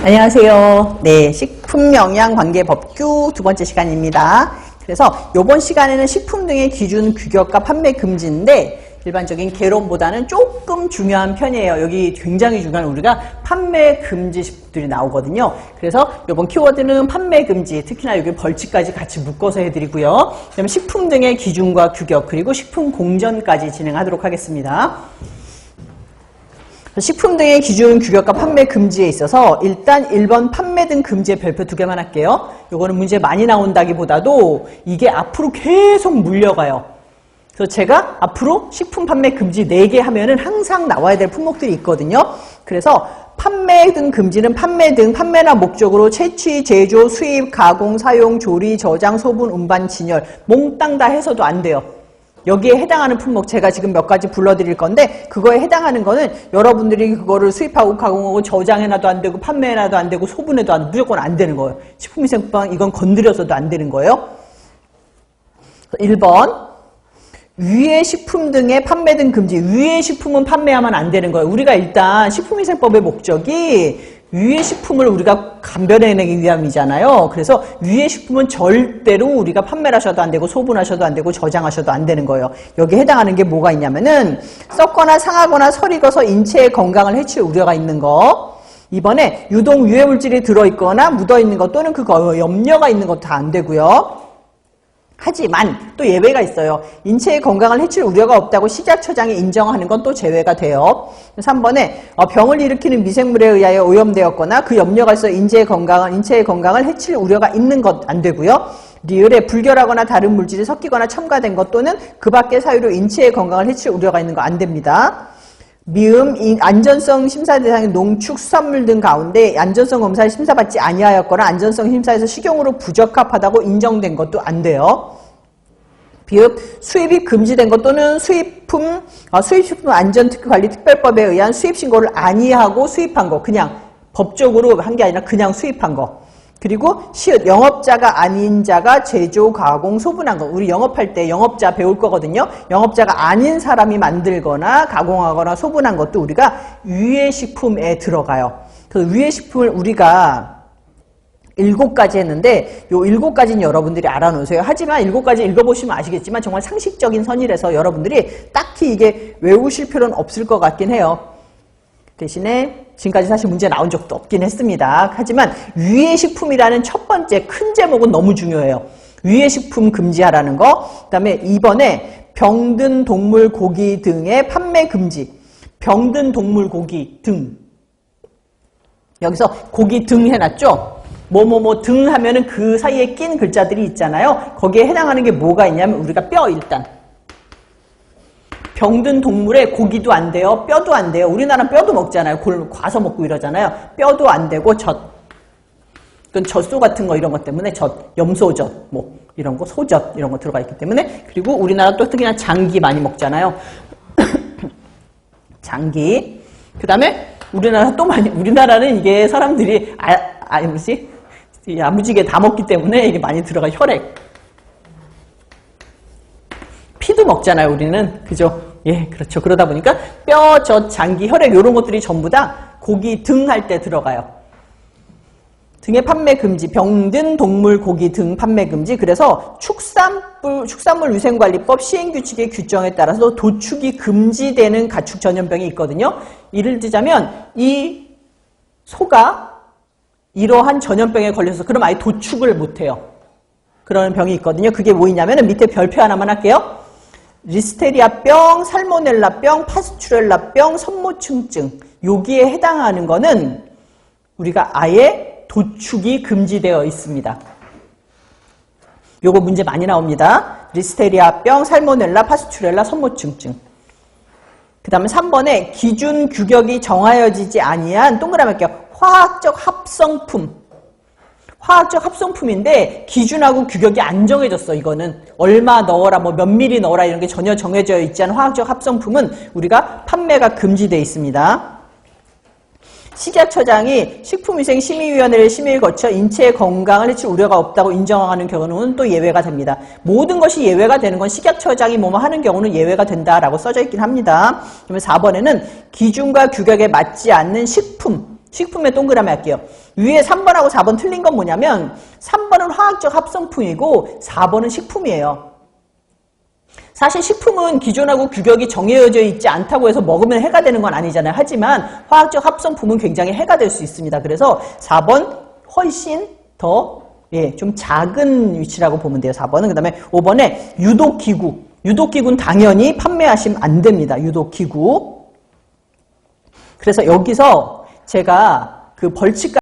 안녕하세요. 네, 식품영양관계법규 두 번째 시간입니다. 그래서 이번 시간에는 식품 등의 기준, 규격과 판매 금지인데 일반적인 개론보다는 조금 중요한 편이에요. 여기 굉장히 중요한 우리가 판매 금지 식품들이 나오거든요. 그래서 이번 키워드는 판매 금지, 특히나 여기 벌칙까지 같이 묶어서 해드리고요. 그다음에 식품 등의 기준과 규격, 그리고 식품 공전까지 진행하도록 하겠습니다. 식품 등의 기준, 규격과 판매 금지에 있어서 일단 1번 판매 등 금지의 별표 2개만 할게요. 요거는 문제 많이 나온다기보다도 이게 앞으로 계속 물려가요. 그래서 제가 앞으로 식품 판매 금지 4개 하면은 항상 나와야 될 품목들이 있거든요. 그래서 판매 등 금지는 판매 등, 판매나 목적으로 채취, 제조, 수입, 가공, 사용, 조리, 저장, 소분, 운반, 진열 몽땅 다 해서도 안 돼요. 여기에 해당하는 품목 제가 지금 몇 가지 불러드릴 건데 그거에 해당하는 거는 여러분들이 그거를 수입하고 가공하고 저장해놔도 안 되고 판매해놔도 안 되고 소분해도 무조건 안 되는 거예요. 식품위생법 이건 건드려서도 안 되는 거예요. 1번 위의 식품 등의 판매 등 금지. 위의 식품은 판매하면 안 되는 거예요. 우리가 일단 식품위생법의 목적이 위의 식품을 우리가 감별해내기 위함이잖아요. 그래서 위의 식품은 절대로 우리가 판매를 하셔도 안 되고 소분하셔도 안 되고 저장하셔도 안 되는 거예요. 여기에 해당하는 게 뭐가 있냐면은 썩거나 상하거나 설익어서 인체의 건강을 해칠 우려가 있는 거. 이번에 유독 유해물질이 들어있거나 묻어있는 것 또는 그 염려가 있는 것도 다 안 되고요. 하지만 또 예외가 있어요. 인체의 건강을 해칠 우려가 없다고 식약처장이 인정하는 건 또 제외가 돼요. 3번에 병을 일으키는 미생물에 의하여 오염되었거나 그 염려가 있어 인체의 건강을 해칠 우려가 있는 것 안 되고요. 리을에 불결하거나 다른 물질이 섞이거나 첨가된 것 또는 그 밖의 사유로 인체의 건강을 해칠 우려가 있는 거 안 됩니다. 미음, 안전성 심사 대상인 농축, 수산물 등 가운데 안전성 검사에 심사받지 아니하였거나 안전성 심사에서 식용으로 부적합하다고 인정된 것도 안 돼요. 비읍, 수입이 금지된 것 또는 수입식품 안전관리특별법에 의한 수입신고를 아니하고 수입한 거, 그냥 법적으로 한 게 아니라 그냥 수입한 거. 그리고 시읒, 영업자가 아닌 자가 제조, 가공, 소분한 거. 우리 영업할 때 영업자 배울 거거든요. 영업자가 아닌 사람이 만들거나 가공하거나 소분한 것도 우리가 유해식품에 들어가요. 그래서 유해식품을 우리가 7가지 했는데 요 7가지는 여러분들이 알아놓으세요. 하지만 7가지 읽어보시면 아시겠지만 정말 상식적인 선이라서 여러분들이 딱히 이게 외우실 필요는 없을 것 같긴 해요. 대신에 지금까지 사실 문제 나온 적도 없긴 했습니다. 하지만 유해식품이라는 첫 번째 큰 제목은 너무 중요해요. 유해식품 금지하라는 거. 그 다음에 2번에 병든 동물, 고기 등의 판매 금지. 병든 동물, 고기 등. 여기서 고기 등 해놨죠? 뭐뭐뭐 등 하면은 그 사이에 낀 글자들이 있잖아요. 거기에 해당하는 게 뭐가 있냐면 우리가 뼈 일단. 병든 동물에 고기도 안 돼요. 뼈도 안 돼요. 우리나라는 뼈도 먹잖아요. 과서 먹고 이러잖아요. 뼈도 안 되고 젖. 그건 젖소 같은 거 이런 것 때문에 젖, 염소젖, 뭐 이런 거, 소젖 이런 거 들어가 있기 때문에. 그리고 우리나라 또 특히나 장기 많이 먹잖아요. 장기. 그 다음에 우리나라는 이게 사람들이 야무지게 다 먹기 때문에 이게 많이 들어가. 혈액. 피도 먹잖아요, 우리는. 그죠? 예, 그렇죠. 그러다 보니까 뼈, 젖, 장기, 혈액 이런 것들이 전부 다 고기 등 할 때 들어가요. 등의 판매 금지, 병든 동물, 고기 등 판매 금지. 그래서 축산물 위생관리법 시행규칙의 규정에 따라서 도축이 금지되는 가축 전염병이 있거든요. 이를 들자면 이 소가 이러한 전염병에 걸려서 그럼 아예 도축을 못해요. 그런 병이 있거든요. 그게 뭐냐면은 밑에 별표 하나만 할게요. 리스테리아병, 살모넬라병, 파스츄렐라병, 선모충증. 여기에 해당하는 거는 우리가 아예 도축이 금지되어 있습니다. 요거 문제 많이 나옵니다. 리스테리아병, 살모넬라, 파스츄렐라, 선모충증. 그 다음에 3번에 기준 규격이 정하여지지 아니한 동그라미 할게요. 화학적 합성품. 화학적 합성품인데 기준하고 규격이 안 정해졌어. 이거는 얼마 넣어라, 뭐 몇 미리 넣어라 이런 게 전혀 정해져 있지 않은 화학적 합성품은 우리가 판매가 금지되어 있습니다. 식약처장이 식품위생심의위원회를 심의를 거쳐 인체의 건강을 해칠 우려가 없다고 인정하는 경우는 또 예외가 됩니다. 모든 것이 예외가 되는 건 식약처장이 뭐뭐 하는 경우는 예외가 된다라고 써져 있긴 합니다. 그러면 4번에는 기준과 규격에 맞지 않는 식품 식품에 동그라미 할게요. 위에 3번하고 4번 틀린 건 뭐냐면 3번은 화학적 합성품이고 4번은 식품이에요. 사실 식품은 기존하고 규격이 정해져 있지 않다고 해서 먹으면 해가 되는 건 아니잖아요. 하지만 화학적 합성품은 굉장히 해가 될 수 있습니다. 그래서 4번 훨씬 더 좀 작은 위치라고 보면 돼요. 4번은. 그 다음에 5번에 유독기구. 유독기구는 당연히 판매하시면 안 됩니다. 유독기구. 그래서 여기서 제가 그 벌칙